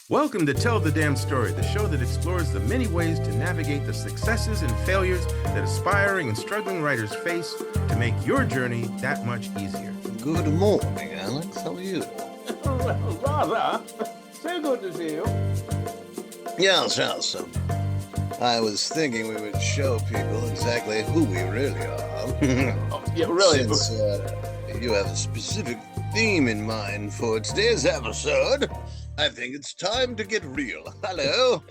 Welcome to Tell the Damn Story, the show that explores the many ways to navigate the successes and failures that aspiring and struggling writers face to make your journey that much easier. Good morning, Alex. How are you? Well, rather. So good to see you. Yes. I was thinking we would show people exactly who we really are. Yeah, really. Since you have a specific theme in mind for today's episode, I think it's time to get real. Hello.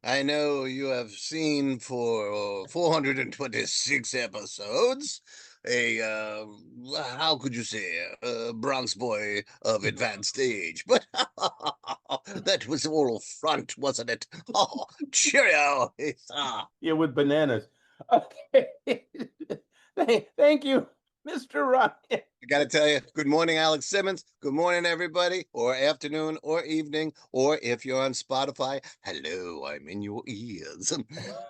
I know you have seen for 426 episodes how could you say, Bronx boy of advanced age. But that was all front, wasn't it? Oh, cheerio. Yeah, with bananas. Okay. Thank you, Mr. Ryan. I got to tell you, good morning, Alex Simmons. Good morning, everybody, or afternoon, or evening, or if you're on Spotify, hello, I'm in your ears,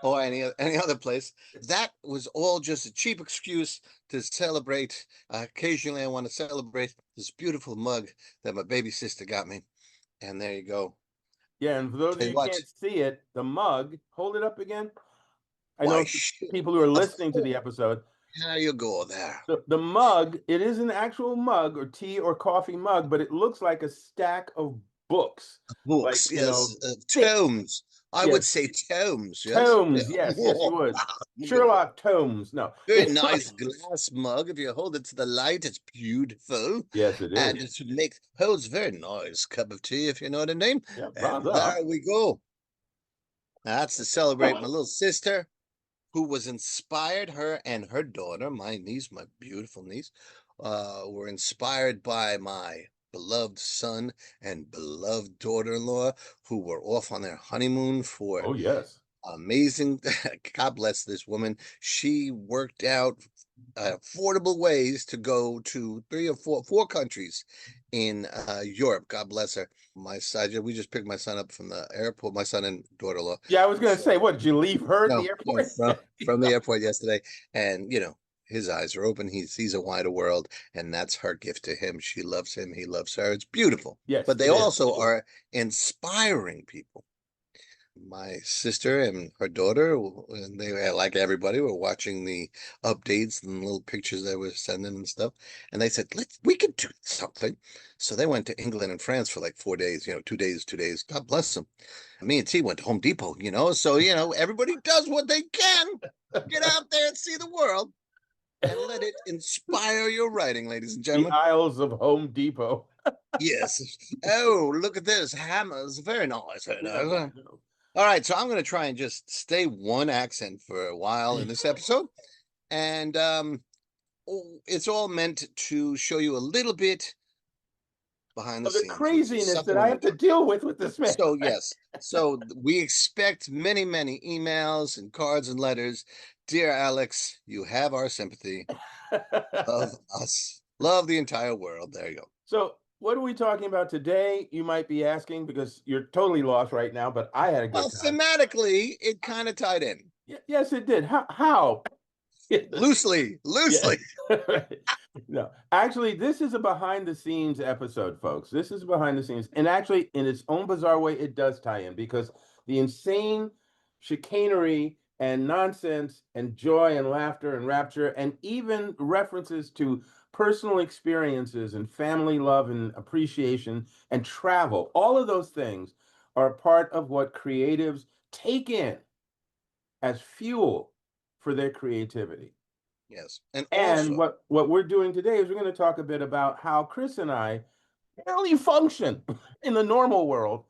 or any other place. That was all just a cheap excuse to celebrate. Occasionally, I want to celebrate this beautiful mug that my baby sister got me. And there you go. Yeah, and for those of you who can't see it, the mug, hold it up again. I know people who are listening to the episode. How you go there? The mug, it is an actual mug or tea or coffee mug, but it looks like a stack of books. Books, like, yes. Tomes. I would say tomes. Yes? Tomes, yes, you would. Sherlock Tomes. No. Very nice glass mug. If you hold it to the light, it's beautiful. Yes, it is. And it holds very nice cup of tea, if you know what I mean. Yeah, and there we go. That's to celebrate my little sister, who was inspired, her and her daughter, my niece, my beautiful niece, were inspired by my beloved son and beloved daughter-in-law, who were off on their honeymoon for amazing. God bless this woman. She worked out affordable ways to go to four countries in Europe. God bless her. My side, we just picked my son up from the airport, my son and daughter-in-law. Yeah, I was going to say, what, did you leave her at the airport? From the airport yesterday. And, his eyes are open. He sees a wider world, and that's her gift to him. She loves him. He loves her. It's beautiful. Yes, but they also are inspiring people. My sister and her daughter, and they, like everybody, were watching the updates and little pictures they were sending and stuff. And they said, we could do something. So they went to England and France for like 4 days, 2 days. God bless them. Me and T went to Home Depot, so, everybody does what they can. Get out there and see the world. And let it inspire your writing, ladies and gentlemen. The aisles of Home Depot. Yes. Oh, look at this. Hammers. Very nice. Very nice. All right. So I'm going to try and just stay one accent for a while in this episode. And it's all meant to show you a little bit behind the scenes. The craziness that I have to deal with this man. So, yes. So we expect many, many emails and cards and letters. Dear Alex, you have our sympathy. Love us. Love the entire world. There you go. So what are we talking about today? You might be asking, because you're totally lost right now, but I had a good time. Thematically, it kind of tied in. Yes, it did. How? Loosely. No, actually, this is a behind-the-scenes episode, folks. This is behind the scenes. And actually, in its own bizarre way, it does tie in, because the insane chicanery and nonsense and joy and laughter and rapture and even references to personal experiences and family love and appreciation and travel, all of those things are a part of what creatives take in as fuel for their creativity. Yes. And what we're doing today is we're going to talk a bit about how Chris and I barely function in the normal world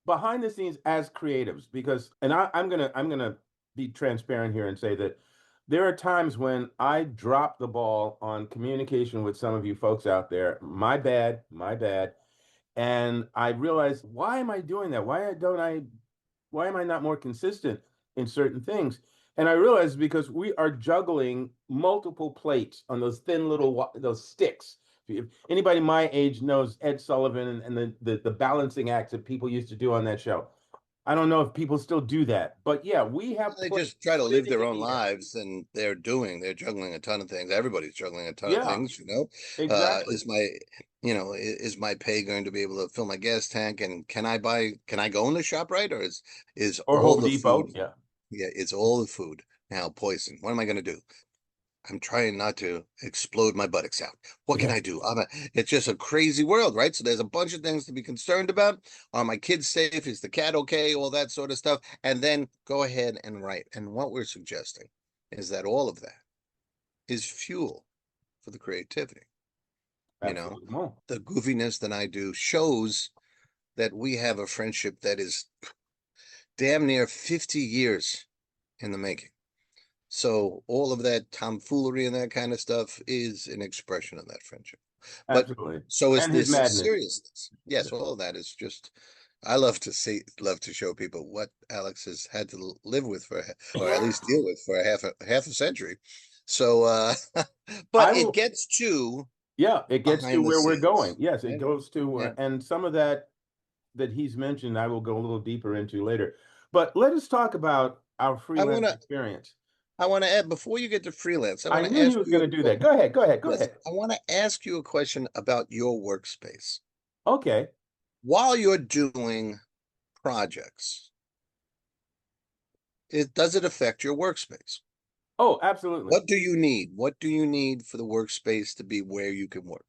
behind the scenes as creatives, because, and I'm gonna be transparent here and say that there are times when I drop the ball on communication with some of you folks out there. My bad. And I realized, why am I doing that? Why am I not more consistent in certain things? And I realized because we are juggling multiple plates on those thin little those sticks. If anybody my age knows Ed Sullivan and the balancing acts that people used to do on that show. I don't know if people still do that, but yeah, we have. They just try to live their own lives, and they're juggling a ton of things. Everybody's juggling a ton of things, Exactly. is my pay going to be able to fill my gas tank? And can I go in the shop, right? Or is Or all Home the Depot. food, Yeah. yeah, it's all the food now poison? What am I going to do? I'm trying not to explode my buttocks out. What can Yeah. I do? It's just a crazy world, right? So there's a bunch of things to be concerned about. Are my kids safe? Is the cat okay? All that sort of stuff. And then go ahead and write. And what we're suggesting is that all of that is fuel for the creativity. You know, Absolutely. Well, the goofiness that I do shows that we have a friendship that is damn near 50 years in the making. So all of that tomfoolery and that kind of stuff is an expression of that friendship. But absolutely. so is And his this madness. seriousness. Yes, all of that is just, I love to show people what Alex has had to live with or at least deal with for half a century. So but I it will. gets to Yeah, it gets to behind the where we're going. scenes. Yes, it Yeah. goes to, Yeah. and some of that he's mentioned, I will go a little deeper into later. But let us talk about our I freelance wanna experience. I wanna add before you get to freelance, I I wanna knew he ask was you going to do that. Go ahead. Go ahead. Go yes, ahead. I wanna ask you a question about your workspace. Okay. While you're doing projects, does it affect your workspace? Oh, absolutely. What do you need? What do you need for the workspace to be where you can work?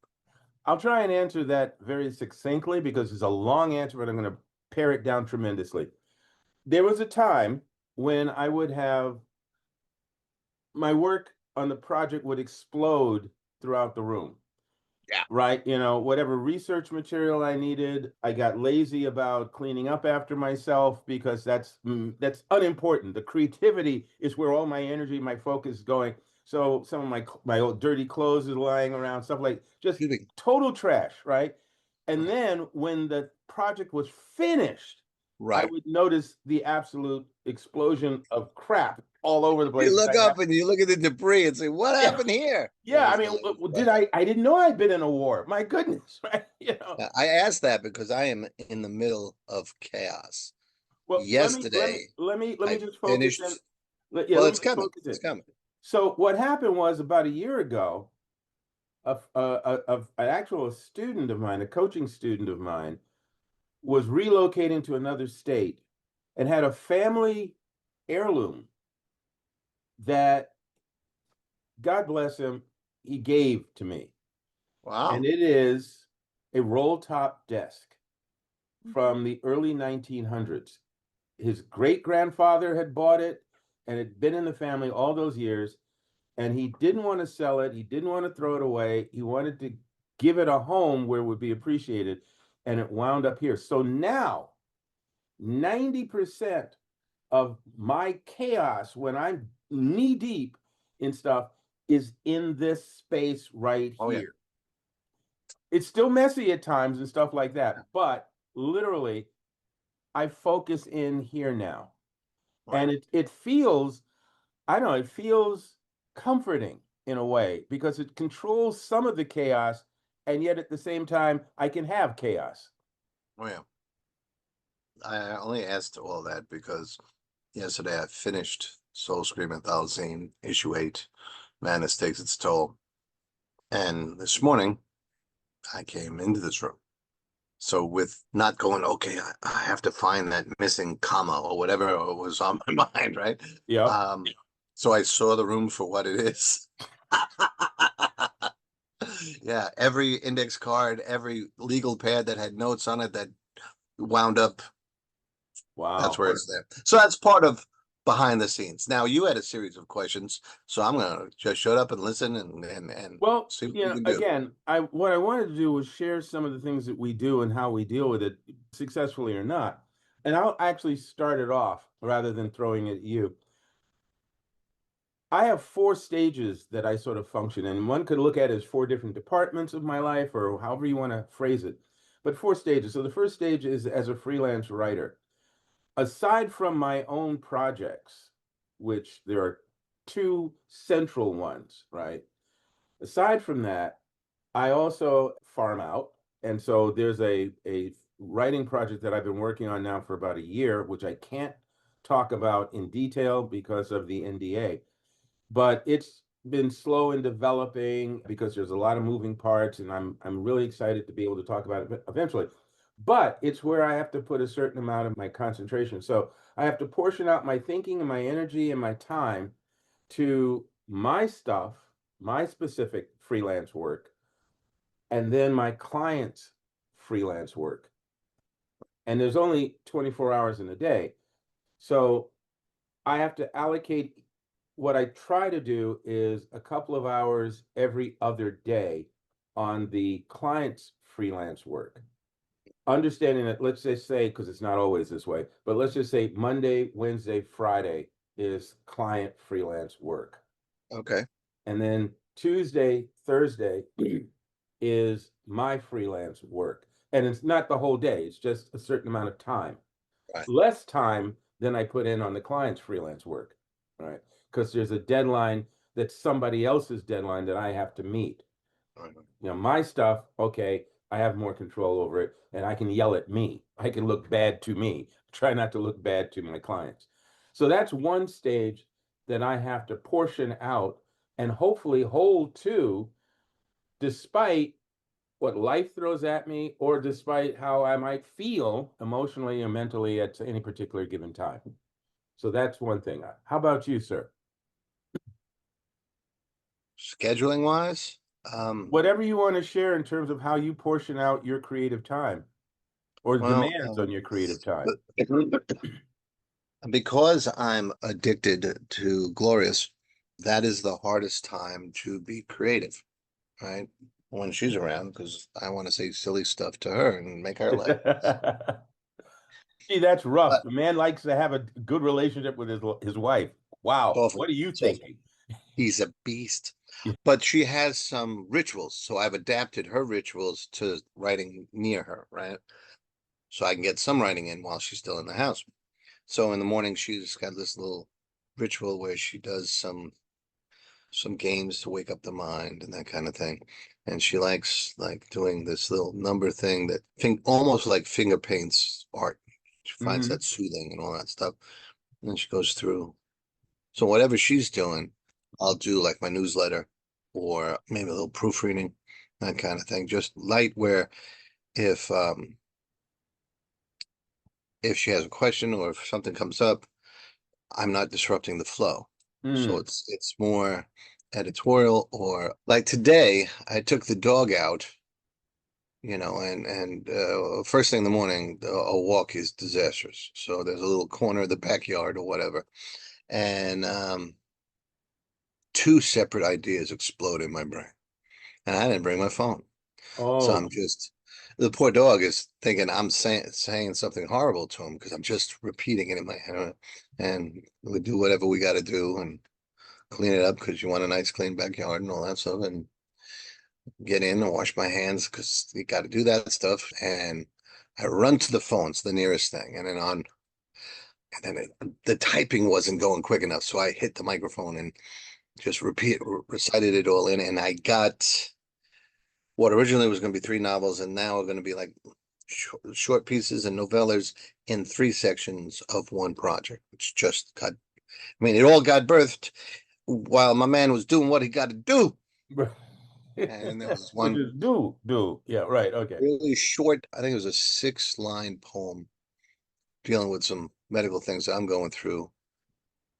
I'll try and answer that very succinctly because it's a long answer, but I'm going to pare it down tremendously. There was a time when I would have my work on the project would explode throughout the room. Yeah. Right? Whatever research material I needed, I got lazy about cleaning up after myself because that's unimportant. The creativity is where all my energy, my focus is going. So some of my old dirty clothes is lying around, stuff like just Excuse me. total trash, right? And Right. then when the project was finished, I Right. would notice the absolute explosion of crap all over the You place. look up and you look at the debris and say, "What Yeah, happened here?" yeah. I Yes, mean, no, it was did bad. I didn't know I'd been in a war. My goodness, right? I asked that because I am in the middle of chaos. Well, Yesterday, let me I just focus in. finished. Yeah, Well, let me it's just coming. focus It's in. coming. So what happened was about a year ago, an actual student of mine, a coaching student of mine, was relocating to another state and had a family heirloom that, God bless him, he gave to me. And Wow. it is a roll top desk from the early 1900s. His great grandfather had bought it and it had been in the family all those years. And he didn't want to sell it. He didn't want to throw it away. He wanted to give it a home where it would be appreciated. And it wound up here. So now, 90% of my chaos when I'm knee deep in stuff is in this space right Oh yeah. here. It's still messy at times and stuff like that, but literally, I focus in here now. Right. And it feels, I don't know, it feels comforting in a way because it controls some of the chaos, and yet at the same time, I can have chaos. Oh yeah. I only asked all that because yesterday I finished Soul Scream Anthology issue 8. Madness takes its toll. And this morning I came into this room. So with not going, okay, I have to find that missing comma or whatever was on my mind, right? Yep. Um, so I saw the room for what it is. Yeah, every index card, every legal pad that had notes on it that wound up, that's Wow. where it's there. So that's part of behind the scenes. Now you had a series of questions, so I'm gonna just shut up and listen and Well, see what we can do. again, I what I wanted to do was share some of the things that we do and how we deal with it, successfully or not. And I'll actually start it off rather than throwing it at you. I have four stages that I sort of function in. One could look at it as four different departments of my life, or however you want to phrase it, but four stages. So the first stage is as a freelance writer. Aside from my own projects, which there are two central ones, right? Aside from that, I also farm out. And so there's a writing project that I've been working on now for about a year, which I can't talk about in detail because of the NDA, but been slow in developing because there's a lot of moving parts, and I'm really excited to be able to talk about it eventually. But it's where I have to put a certain amount of my concentration. So I have to portion out my thinking and my energy and my time to my stuff, my specific freelance work, and then my client's freelance work. And there's only 24 hours in a day. So I have to allocate. What I try to do is a couple of hours every other day on the client's freelance work. Understanding that, let's just say, because it's not always this way, but let's just say Monday, Wednesday, Friday is client freelance work. Okay. And then Tuesday, Thursday is my freelance work. And it's not the whole day, it's just a certain amount of time. Right. Less time than I put in on the client's freelance work, right? Because there's a deadline that's somebody else's deadline that I have to meet. Right. My stuff, okay, I have more control over it and I can yell at me. I can look bad to me. Try not to look bad to my clients. So that's one stage that I have to portion out and hopefully hold to despite what life throws at me or despite how I might feel emotionally and mentally at any particular given time. So that's one thing. How about you, sir? Scheduling wise, Whatever you want to share in terms of how you portion out your creative time or well, demands on your creative time. because I'm addicted to Glorious, that is the hardest time to be creative, right? When she's around, because I want to say silly stuff to her and make her laugh. Gee, that's rough. But The man likes to have a good relationship with his wife. it's Wow. awful. What are you It's awful. thinking? He's a beast. But she has some rituals, so I've adapted her rituals to writing near her, right? So I can get some writing in while she's still in the house. So in the morning, she's got this little ritual where she does some games to wake up the mind and that kind of thing. And she likes like doing this little number thing that almost like finger paints art. She finds Mm-hmm. that soothing and all that stuff. And then she goes through. So whatever she's doing, I'll do like my newsletter or maybe a little proofreading, that kind of thing. Just light where if if she has a question or if something comes up, I'm not disrupting the flow. So Mm. it's more editorial or like today I took the dog out, and first thing in the morning a walk is disastrous. So there's a little corner of the backyard or whatever, and two separate ideas explode in my brain, and I didn't bring my phone. So Oh, I'm just the poor dog is thinking I'm saying something horrible to him because I'm just repeating it in my head, and we do whatever we got to do and clean it up because you want a nice clean backyard and all that stuff, and get in and wash my hands because you got to do that stuff. And I run to the phone, it's the nearest thing, and then the typing wasn't going quick enough, so I hit the microphone and just recited it all in, and I got what originally was going to be three novels, and now are going to be like short pieces and novellas in three sections of one project, which just got. I mean, it all got birthed while my man was doing what he got to do. And there was which one is do. Yeah, right. Okay. really short, I think it was a 6-line poem dealing with some medical things that I'm going through,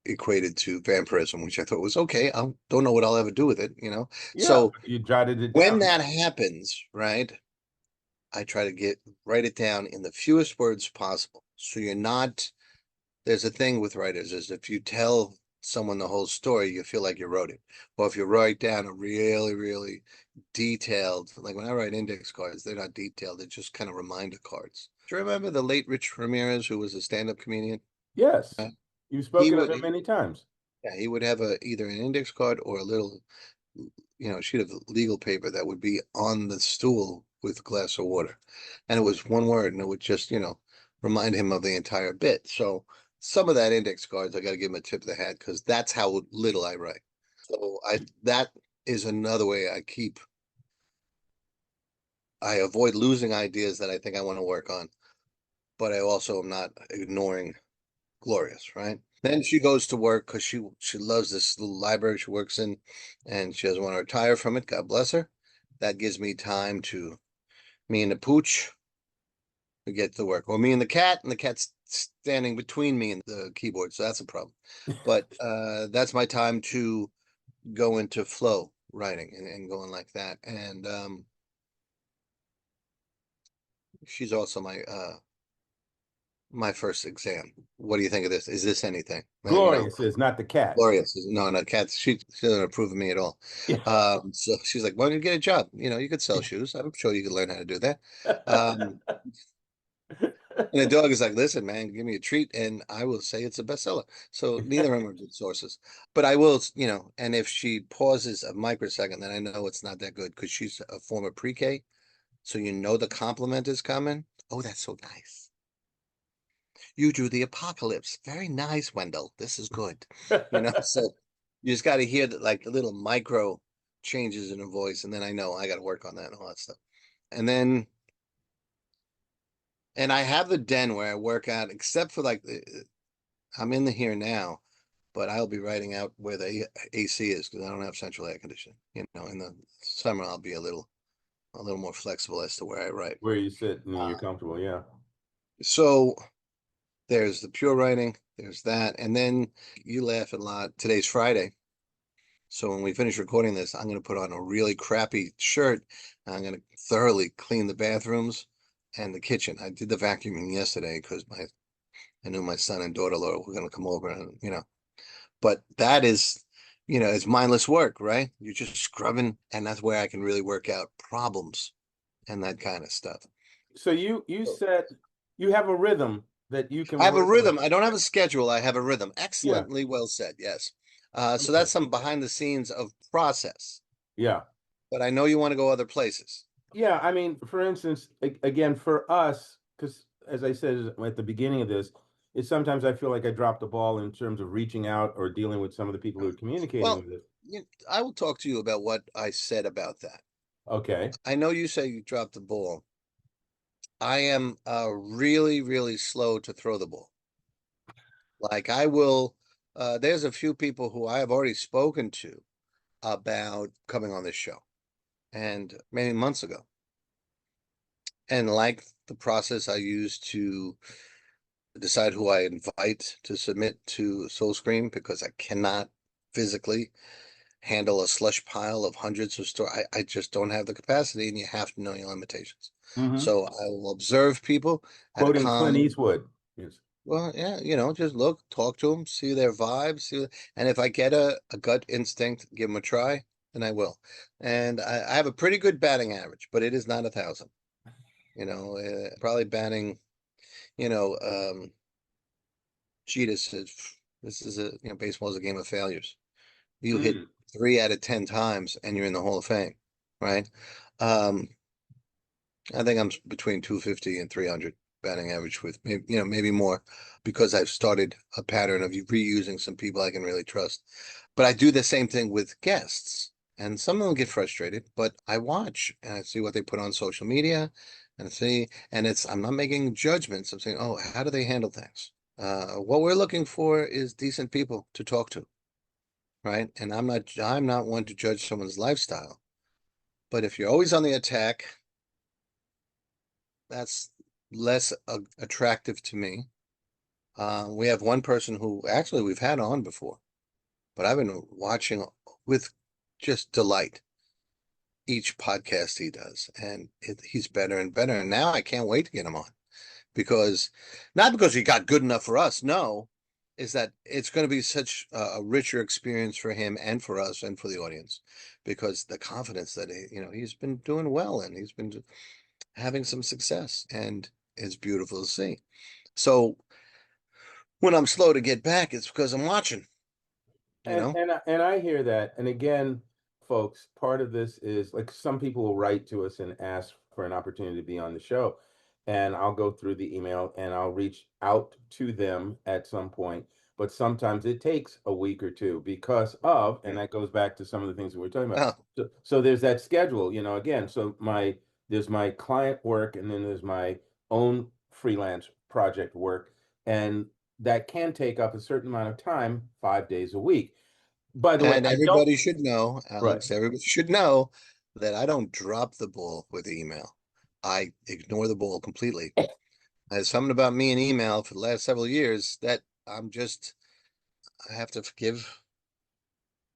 equated to vampirism, which I thought was okay. I don't know what I'll ever do with it. Yeah, So you jotted it when down. that happens, right, I try to write it down in the fewest words possible. So you're not, there's a thing with writers is if you tell someone the whole story, you feel like you wrote it. Or if you write down a really, really detailed, like when I write index cards, they're not detailed, they're just kind of reminder cards. Do you remember the late Rich Ramirez, who was a stand-up comedian? Yes. Uh, You've He spoken of would, it many times. yeah, he would have either an index card or a little, sheet of legal paper that would be on the stool with a glass of water. And it was one word and it would just, remind him of the entire bit. So some of that index cards, I got to give him a tip of the hat because that's how little I write. So that is another way I avoid losing ideas that I think I want to work on, but I also am not ignoring. glorious, right? Then she goes to work because she loves this little library she works in, and she doesn't want to retire from it. God bless her. That gives me time to me and the pooch to get to work, or me and the cat's standing between me and the keyboard, so that's a problem. But that's my time to go into flow writing and going like that. And she's also my first exam. What do you think of this? Is this anything? Glorious is not the cat. Glorious. No, no, Kat, she doesn't approve of me at all. Yeah. So she's like, why don't you get a job? You could sell shoes. I'm sure you could learn how to do that. Um, and the dog is like, listen, man, give me a treat and I will say it's a bestseller. So neither of them are good sources. But I will, and if she pauses a microsecond, then I know it's not that good because she's a former pre-K. So the compliment is coming. Oh, that's so nice. You drew the apocalypse. Very nice, Wendell. This is good. So you just got to hear that, like the little micro changes in her voice, and then I know I got to work on that and all that stuff. And then, and I have the den where I work out, except for like I'm in the here now, but I'll be writing out where the AC is because I don't have central air conditioning. In the summer I'll be a little more flexible as to where I write. Where you sit and you're Uh, comfortable, yeah. so there's the pure writing, there's that, and then you laugh a lot. Today's Friday. So when we finish recording this, I'm going to put on a really crappy shirt. I'm going to thoroughly clean the bathrooms and the kitchen. I did the vacuuming yesterday because I knew my son and daughter-in-law were going to come over and. But that is, it's mindless work, right? You're just scrubbing, and that's where I can really work out problems and that kind of stuff. So you said you have a rhythm that you I can have a work with. rhythm. I don't have a schedule. I have a rhythm. Yeah. Excellently well said. Yes. So Okay. that's some behind the scenes of process. Yeah. But I know you want to go other places. Yeah, I mean, for instance, again, for us, because as I said at the beginning of this, is sometimes I feel like I dropped the ball in terms of reaching out or dealing with some of the people who are communicating Well, with it. I will talk to you about what I said about that. Okay. I know you say you dropped the ball. I am really, really slow to throw the ball. Like I will, there's a few people who I have already spoken to about coming on this show, and many months ago. And like the process I use to decide who I invite to submit to SoulScream because I cannot physically handle a slush pile of hundreds of stories. I just don't have the capacity, and you have to know your limitations. Mm-hmm. So I will observe people at a Quoting Clint con. Eastwood. Yes. Well, yeah, just look, talk to them, see their vibes, and if I get a gut instinct, give them a try, then I will. And I have a pretty good batting average, but it is not 1,000. Probably batting, you know, um, Jeter says, this is baseball is a game of failures. You hit Mm. 3 out of 10 times and you're in the Hall of Fame, right? Um, I think I'm between 250 and 300 batting average with maybe more because I've started a pattern of reusing some people I can really trust. But I do the same thing with guests, and some of them get frustrated, but I watch and I see what they put on social media and see, and I'm not making judgments. I'm saying, oh, how do they handle things? What we're looking for is decent people to talk to, right? And I'm not one to judge someone's lifestyle, but if you're always on the attack, that's less attractive to me. We have one person who actually we've had on before, but I've been watching with just delight each podcast he does, and he's better and better. And now I can't wait to get him on because not because he got good enough for us, no, is that it's going to be such a richer experience for him and for us and for the audience because the confidence that he's been doing well and he's been having some success, and it's beautiful to see. So when I'm slow to get back, it's because I'm watching, you And know? I hear that. And again, folks, part of this is like some people will write to us and ask for an opportunity to be on the show. And I'll go through the email and I'll reach out to them at some point. But sometimes it takes a week or two because of, and that goes back to some of the things that we're talking about. Oh, So there's that schedule, again. So there's my client work and then there's my own freelance project work. And that can take up a certain amount of time, 5 days a week. By the way, And I don't. everybody should know, Right. Alex, everybody should know that I don't drop the ball with email. I ignore the ball completely. There's something about me and email for the last several years that I have to forgive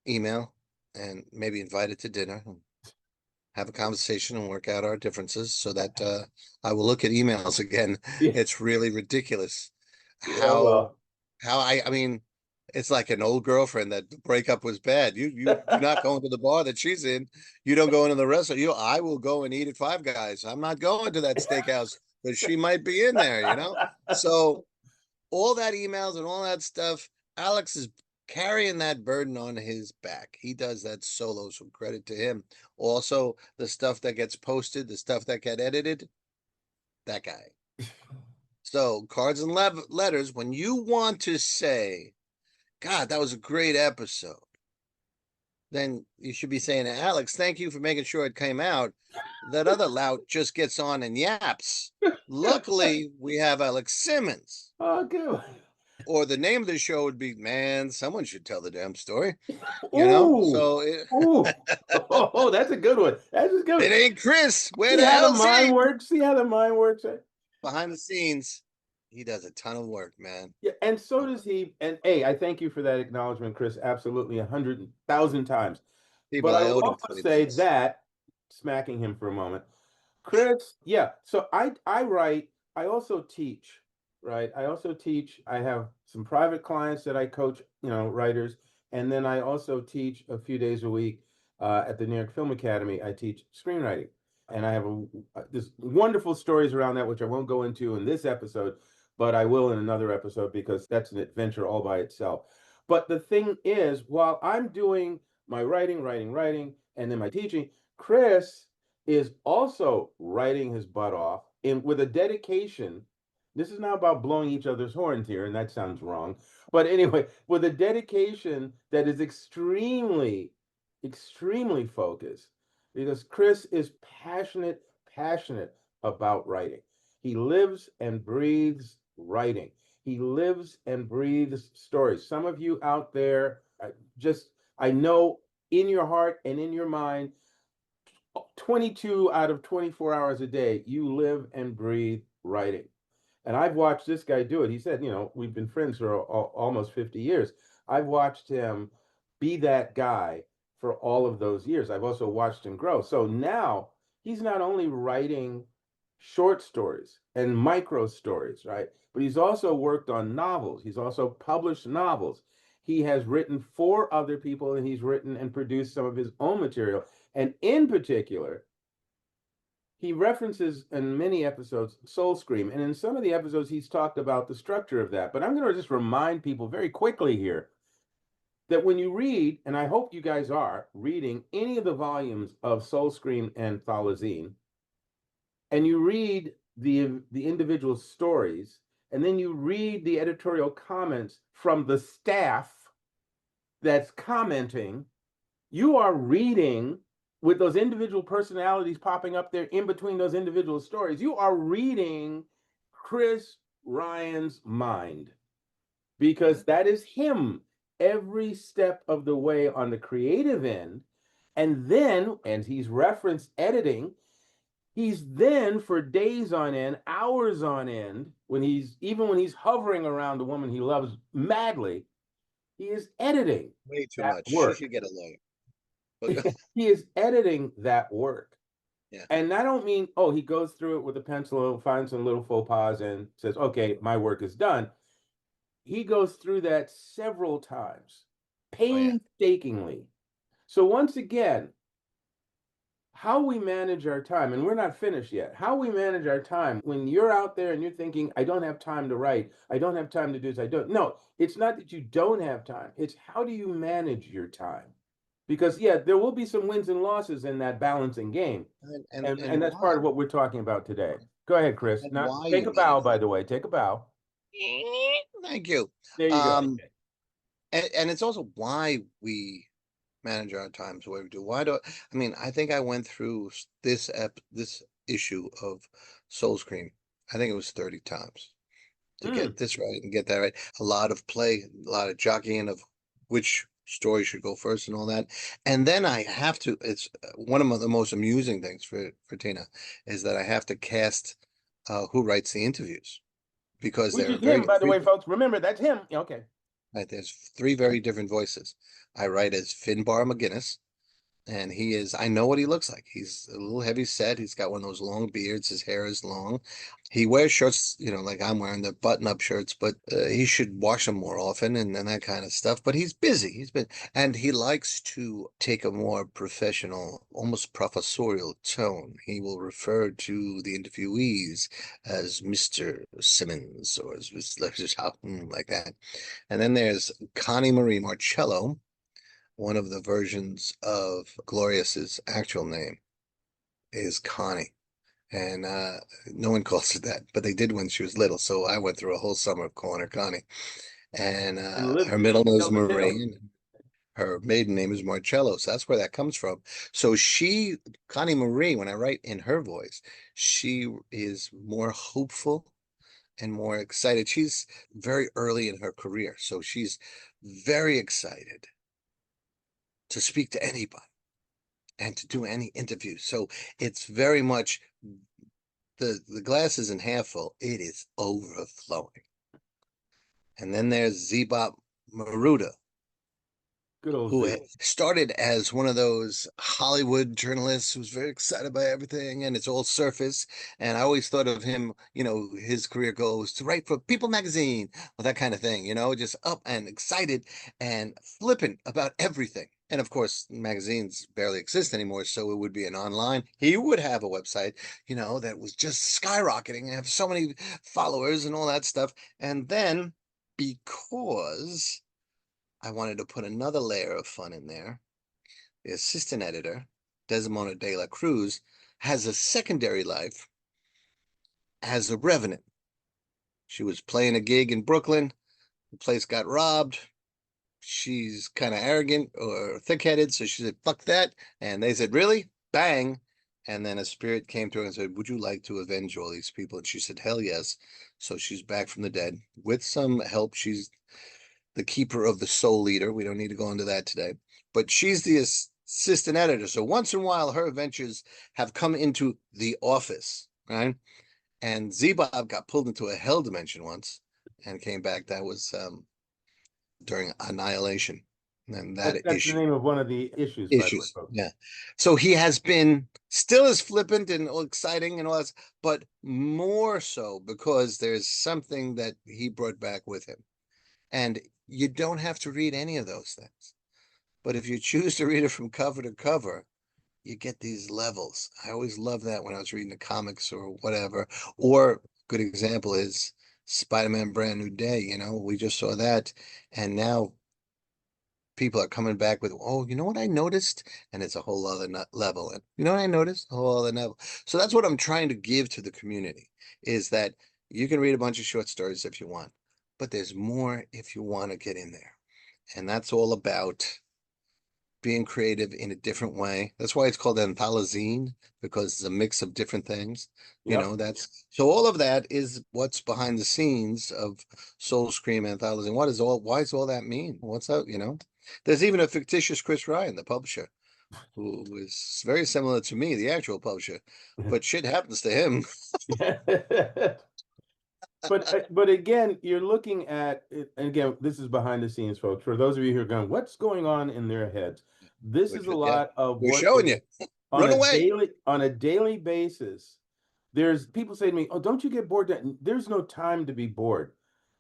email and maybe invite it to dinner and have a conversation and work out our differences so that I will look at emails again. Yeah, It's really ridiculous yeah, how well, I mean, it's like an old girlfriend that the breakup was bad. You're not going to the bar that she's in. You don't go into the restaurant. I will go and eat at Five Guys. I'm not going to that steakhouse because she might be in there. So all that emails and all that stuff, Alex is carrying that burden on his back. He does that solo, so credit to him. Also, the stuff that gets posted, the stuff that get edited, that guy. So, cards and letters, when you want to say, God, that was a great episode, then you should be saying, Alex, thank you for making sure it came out. That other lout just gets on and yaps. Luckily, we have Alex Simmons. oh, good. Or the name of the show would be, man, someone should tell the damn story, Ooh, So ooh, oh, that's a good one. That's a good it one. ain't Chris. Where See the how the hell's mind he? works. See how the mind works. Behind the scenes, he does a ton of work, man. Yeah, and so does he. And hey, I thank you for that acknowledgement, Chris. Absolutely, 100,000 times. But People, I I will owed him also 20 say bucks. that, smacking him for a moment, Chris, yeah. So I write. I also teach, right? I also teach. I have some private clients that I coach, writers, and then I also teach a few days a week at the New York Film Academy. I teach screenwriting, and I have this wonderful stories around that, which I won't go into in this episode, but I will in another episode because that's an adventure all by itself. But the thing is, while I'm doing my writing, and then my teaching, Chris is also writing his butt off and with a dedication. This is not about blowing each other's horns here, and that sounds wrong. But anyway, with a dedication that is extremely, extremely focused, because Chris is passionate about writing. He lives and breathes writing. He lives and breathes stories. Some of you out there, I know in your heart and in your mind, 22 out of 24 hours a day, you live and breathe writing. And I've watched this guy do it. He said, we've been friends for almost 50 years. I've watched him be that guy for all of those years. I've also watched him grow. So now he's not only writing short stories and micro stories, right? But he's also worked on novels. He's also published novels. He has written for other people and he's written and produced some of his own material. And in particular, he references in many episodes Soul Scream. And in some of the episodes, he's talked about the structure of that. But I'm going to just remind people very quickly here that when you read, and I hope you guys are reading any of the volumes of Soul Scream and Thalazine, and you read the individual stories, and then you read the editorial comments from the staff that's commenting, you are reading with those individual personalities popping up there in between those individual stories. You are reading Chris Ryan's mind because that is him every step of the way on the creative end. And then, and he's referenced editing, he's then for days on end, hours on end, when he's hovering around the woman he loves madly, he is editing Way too that much. She work. should get a lawyer. But He is editing that work. yeah, And I don't mean, oh, he goes through it with a pencil, finds some little faux pas, and says, okay, my work is done. He goes through that several times, oh yeah. painstakingly. So, once again, how we manage our time, and we're not finished yet, how we manage our time when you're out there and you're thinking, I don't have time to write, I don't have time to do this, I don't. No, it's not that you don't have time, it's how do you manage your time? Because, yeah, there will be some wins and losses in that balancing game. And that's Why? part of what we're talking about today. Go ahead, Chris. And Now, why take you a bow, manage by it. the way. Take a bow. Thank you. There you go. Um, and it's also why we manage our times the way we do. Why do I mean, I think I went through this issue of Soul Scream. I think it was 30 times. to Mm. get this right and get that right. A lot of play, a lot of jockeying of which story should go first and all that. And then I have to, it's one of the most amusing things for Tina is that I have to cast who writes the interviews because Which there are is him, very by the three, way, folks. Remember, that's him. Yeah, okay. right, there's three very different voices. I write as Finbar McGinnis, and he is, I know what he looks like. He's a little heavy set. He's got one of those long beards. His hair is long. He wears shirts, like I'm wearing the button-up shirts, but he should wash them more often and that kind of stuff. But he's busy. And he likes to take a more professional, almost professorial tone. He will refer to the interviewees as Mr. Simmons or as Mr. like that. And then there's Connie Marie Marcello, one of the versions of Glorious's actual name is Connie. And no one calls her that, but they did when she was little. So I went through a whole summer of calling her Connie. And And live her middle name is tell the tale. Marie, and her maiden name is Marcello. So that's where that comes from. So Connie Marie, when I write in her voice, she is more hopeful and more excited. She's very early in her career. So she's very excited to speak to anybody and to do any interview. So it's very much the glass isn't half full, it is overflowing. And then there's Zebop Maruda, Good old who Z. started as one of those Hollywood journalists who's very excited by everything and it's all surface. And I always thought of him, his career goes to write for People magazine or that kind of thing, just up and excited and flippant about everything. And of course, magazines barely exist anymore, so it would be an online. He would have a website, that was just skyrocketing and have so many followers and all that stuff. And then because I wanted to put another layer of fun in there. The assistant editor, Desmona de la Cruz, has a secondary life as a revenant. She was playing a gig in Brooklyn. The place got robbed. She's kind of arrogant or thick-headed, so she said, fuck that. And they said, really? Bang. And then a spirit came to her and said, would you like to avenge all these people? And she said, hell yes. So she's back from the dead with some help. She's the keeper of the soul eater. We don't need to go into that today, but she's the assistant editor. So once in a while, her adventures have come into the office, right? And Zebob got pulled into a hell dimension once and came back. That was during Annihilation. And that That's the name of one of the issues, by the way, issues. folks. Yeah. So he has been still as flippant and exciting and all that, but more so because there's something that he brought back with him. And you don't have to read any of those things. But if you choose to read it from cover to cover, you get these levels. I always love that when I was reading the comics or whatever. Or good example is Spider-Man Brand New Day. We just saw that. And now people are coming back with, oh, you know what I noticed? And it's a whole other level. And you know what I noticed? A whole other level. So that's what I'm trying to give to the community is that you can read a bunch of short stories if you want, but there's more if you want to get in there. And that's all about being creative in a different way. That's why it's called anthologine, because it's a mix of different things. Yep. That's so all of that is what's behind the scenes of Soul Scream anthologine. Why does all that mean? What's up? There's even a fictitious Chris Ryan, the publisher, who is very similar to me, the actual publisher, but shit happens to him. But again, you're looking at it, and again, this is behind the scenes, folks. For those of you who are going, what's going on in their heads? This is a Yeah, lot of we're what showing is you. Run away. on a daily basis. There's people say to me, "Oh, don't you get bored?" There's no time to be bored.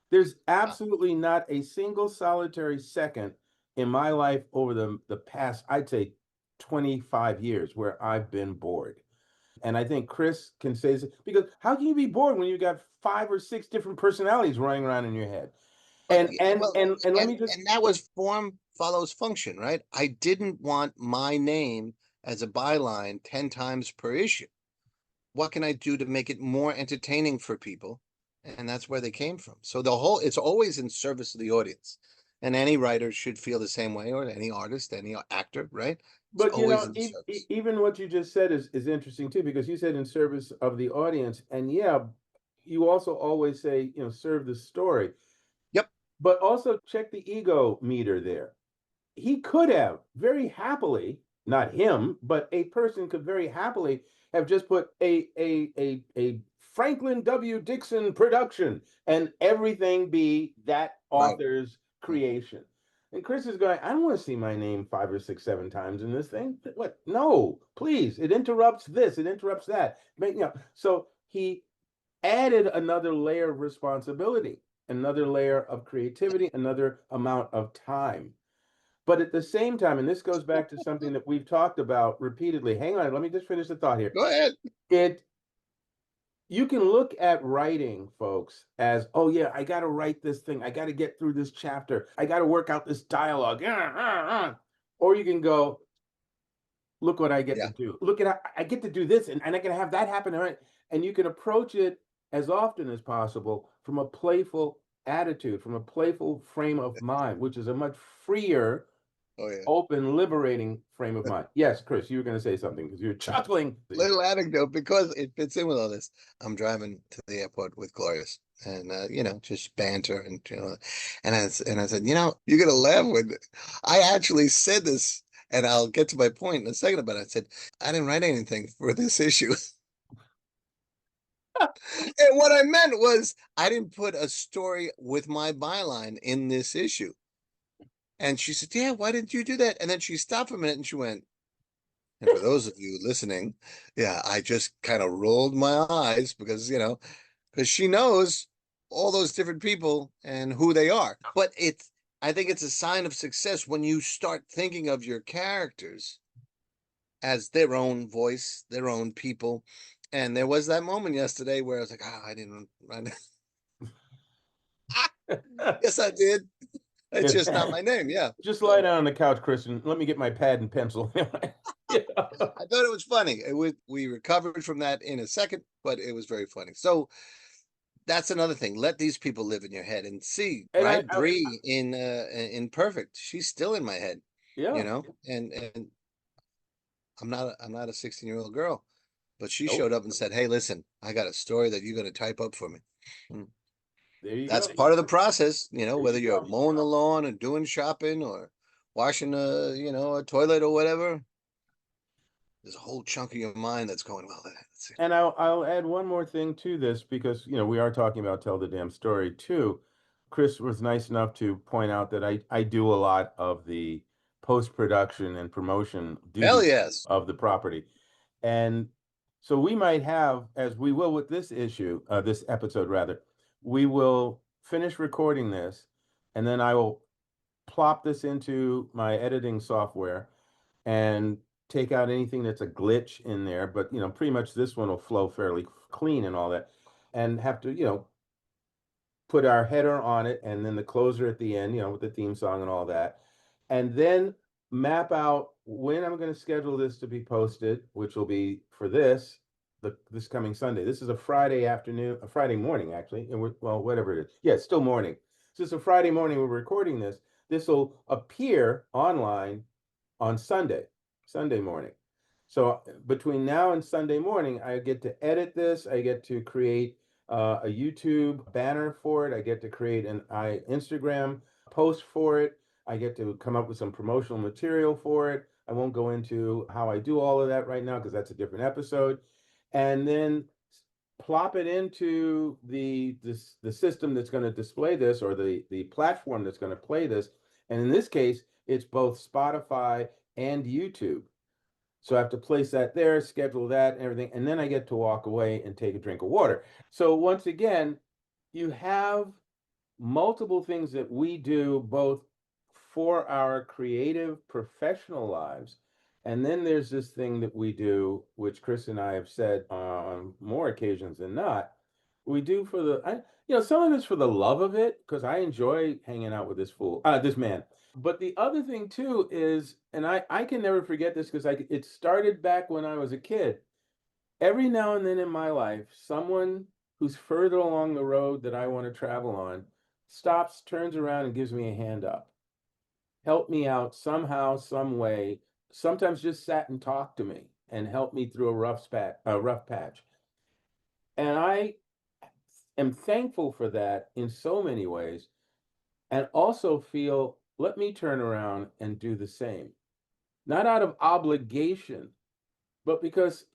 There's absolutely not a single solitary second in my life over the past, I'd say, 25 years where I've been bored. And I think Chris can say this because how can you be bored when you got 5 or 6 different personalities running around in your head? But well, And let me just and that was form follows function, right? I didn't want my name as a byline 10 times per issue. What can I do to make it more entertaining for people? And that's where they came from. So it's always in service of the audience. And any writer should feel the same way, or any artist, any actor, right? It's but always in service. even what you just said is interesting too, because you said in service of the audience. And yeah, you also always say, serve the story, Yep. but also check the ego meter there. He could have very happily, not him, but a person could very happily have just put a Franklin W. Dixon production and everything be that Right. author's creation. And Chris is going, I don't want to see my name 5 or 6, 7 times in this thing. What? No, please. It interrupts this, it interrupts that. So he added another layer of responsibility, another layer of creativity, another amount of time. But at the same time, and this goes back to something that we've talked about repeatedly. Hang on, let me just finish the thought here. Go ahead. It You can look at writing, folks, as, oh yeah, I got to write this thing. I got to get through this chapter. I got to work out this dialogue. Or you can go, look what I get to Yeah. do. Look at how I get to do this, and I can have that happen. Right? And you can approach it as often as possible from a playful attitude, from a playful frame of mind, which is a much freer, Oh yeah. open, liberating frame of mind. Yes, Chris, you were going to say something because you're chuckling. Little anecdote because it fits in with all this. I'm driving to the airport with Glorious, and just banter, and and I said, you're gonna laugh when I actually said this, and I'll get to my point in a second about it. I said I didn't write anything for this issue. And what I meant was I didn't put a story with my byline in this issue. And she said, yeah, why didn't you do that? And then she stopped for a minute and she went, and for those of you listening, yeah, I just kind of rolled my eyes because, because she knows all those different people and who they are. But I think it's a sign of success when you start thinking of your characters as their own voice, their own people. And there was that moment yesterday where I was like, I didn't. Yes, I did. It's just not my name. Yeah. Just lie So down on the couch, Chris, and let me get my pad and pencil. Yeah. I thought it was funny. We recovered from that in a second, but it was very funny. So that's another thing. Let these people live in your head and see, And right? Bree in Perfect. She's still in my head, yeah, and I'm not a 16-year-old girl, but she nope, showed up and said, "Hey, listen, I got a story that you're going to type up for me." Mm. there you That's go. part of the process, There whether you you're go. mowing the lawn or doing shopping or washing a toilet or whatever. There's a whole chunk of your mind that's going, well, that's it. And I'll add one more thing to this because we are talking about tell the damn story too. Chris was nice enough to point out that I do a lot of the post production and promotion Hell duties yes. of the property, and so we might have, as we will with this issue, this episode rather, we will finish recording this, and then I will plop this into my editing software and take out anything that's a glitch in there. But pretty much this one will flow fairly clean and all that, and have to put our header on it and then the closer at the end, with the theme song and all that, and then map out when I'm going to schedule this to be posted, which will be for this coming Sunday. This is a Friday afternoon, a Friday morning actually, and well, whatever it is. Yeah, it's still morning. So it's a Friday morning. We're recording this. This will appear online on Sunday morning. So between now and Sunday morning, I get to edit this. I get to create a YouTube banner for it. I get to create an Instagram post for it. I get to come up with some promotional material for it. I won't go into how I do all of that right now because that's a different episode. And then plop it into the system that's going to display this, or the platform that's going to play this. And in this case, it's both Spotify and YouTube. So I have to place that there, schedule that and everything, and then I get to walk away and take a drink of water. So once again, you have multiple things that we do both for our creative professional lives. And then there's this thing that we do, which Chris and I have said on more occasions than not. We do for some of it's for the love of it, because I enjoy hanging out with this man. But the other thing too is, and I can never forget this because it started back when I was a kid. Every now and then in my life, someone who's further along the road that I want to travel on stops, turns around, and gives me a hand up. Help me out somehow, some way. Sometimes just sat and talked to me and helped me through a rough patch. And I am thankful for that in so many ways, and also feel, let me turn around and do the same. Not out of obligation, but because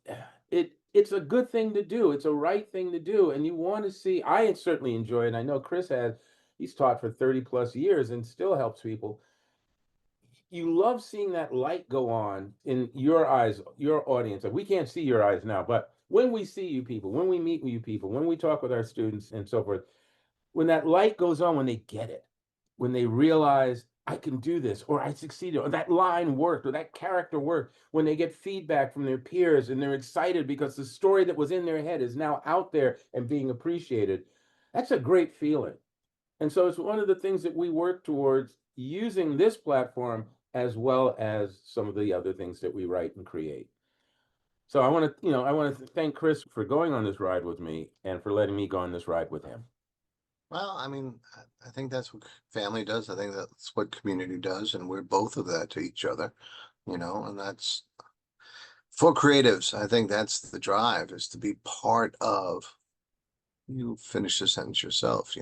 it's a good thing to do. It's a right thing to do. And you want to see, I certainly enjoy it. And I know Chris has, he's taught for 30 plus years and still helps people. You love seeing that light go on in your eyes, your audience. We can't see your eyes now, but when we see you people, when we meet with you people, when we talk with our students and so forth, when that light goes on, when they get it, when they realize I can do this, or I succeeded, or that line worked, or that character worked, when they get feedback from their peers and they're excited because the story that was in their head is now out there and being appreciated, that's a great feeling. And so it's one of the things that we work towards using this platform as well as some of the other things that we write and create. So I want to thank Chris for going on this ride with me and for letting me go on this ride with him. Well, I mean, I think that's what family does. I think that's what community does, and we're both of that to each other, and that's for creatives. I think that's the drive, is to be part of, you finish the sentence yourself,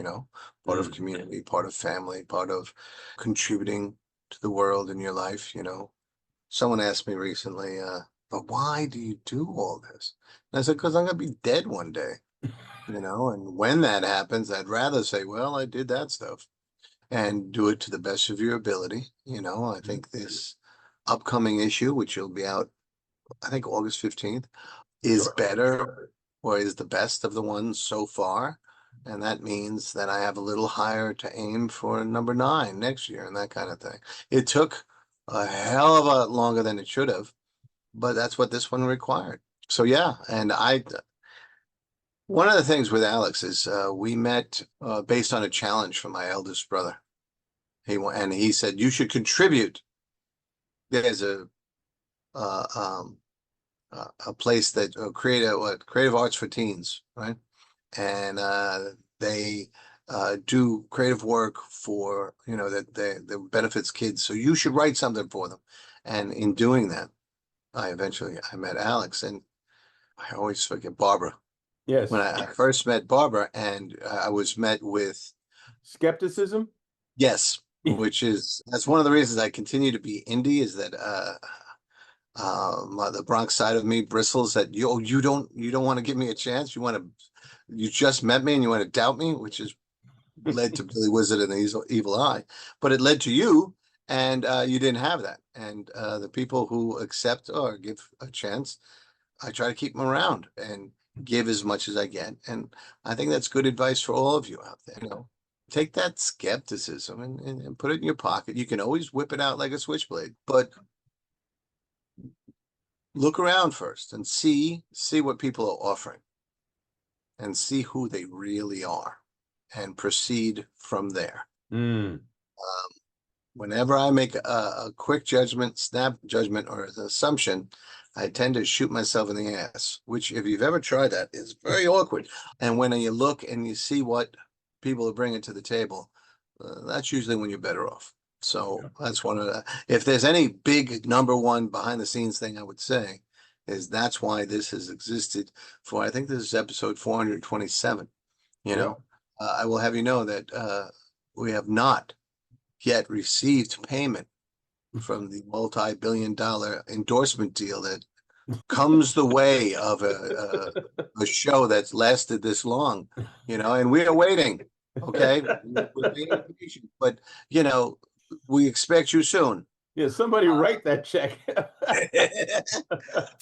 part of community, part of family, part of contributing to the world in your life. Someone asked me recently, but why do you do all this? And I said, because I'm going to be dead one day. And when that happens, I'd rather say, well, I did that stuff, and do it to the best of your ability. I think this upcoming issue, which will be out, I think August 15th, is better, or is the best of the ones so far. And that means that I have a little higher to aim for number 9 next year and that kind of thing. It took a hell of a lot longer than it should have, but that's what this one required. So yeah, and one of the things with Alex is we met based on a challenge from my eldest brother. He said, you should contribute. There's a place that creative arts for teens, right? And they do creative work for that benefits kids. So you should write something for them. And in doing that, I met Alex, and I always forget Barbara. Yes. When I first met Barbara, and I was met with skepticism. Yes, that's one of the reasons I continue to be indie, is that the Bronx side of me bristles that you don't want to give me a chance. You just met me and you want to doubt me, which has led to Billy Wizard and the Evil Eye, but it led to you, and you didn't have that. And the people who accept or give a chance, I try to keep them around and give as much as I get. And I think that's good advice for all of you out there. Take that skepticism and put it in your pocket. You can always whip it out like a switchblade, but look around first and see what people are offering, and see who they really are, and proceed from there. Whenever I make a quick snap judgment, or an assumption, I tend to shoot myself in the ass, which, if you've ever tried that, is very awkward. And when you look and you see what people are bringing to the table, that's usually when you're better off. So that's one of the, if there's any big number one behind the scenes thing I would say, is that's why this has existed for, I think this is episode 427. I will have you know that we have not yet received payment from the multi-billion-dollar endorsement deal that comes the way of a show that's lasted this long, and we are waiting. Okay, we're being patient, but we expect you soon. Yeah, somebody write that check.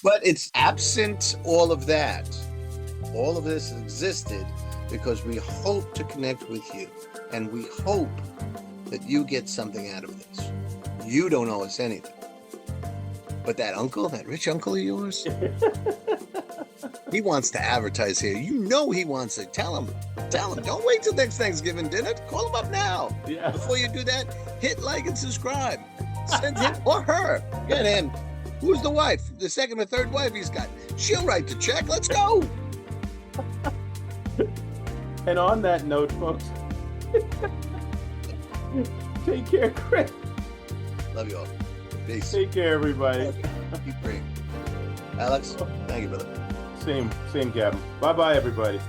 But it's absent all of that. All of this existed because we hope to connect with you, and we hope that you get something out of this. You don't owe us anything. But that rich uncle of yours, he wants to advertise here. He wants to. Tell him, don't wait till next Thanksgiving dinner. Call him up now. Yeah. Before you do that, hit like and subscribe. Send him or her. Get him. Who's the wife? The second or third wife he's got. She'll write the check. Let's go. And on that note, folks, take care, Chris. Love you all. Peace. Take care, everybody. Keep praying. Alex, thank you, brother. Same, Captain. Bye-bye, everybody.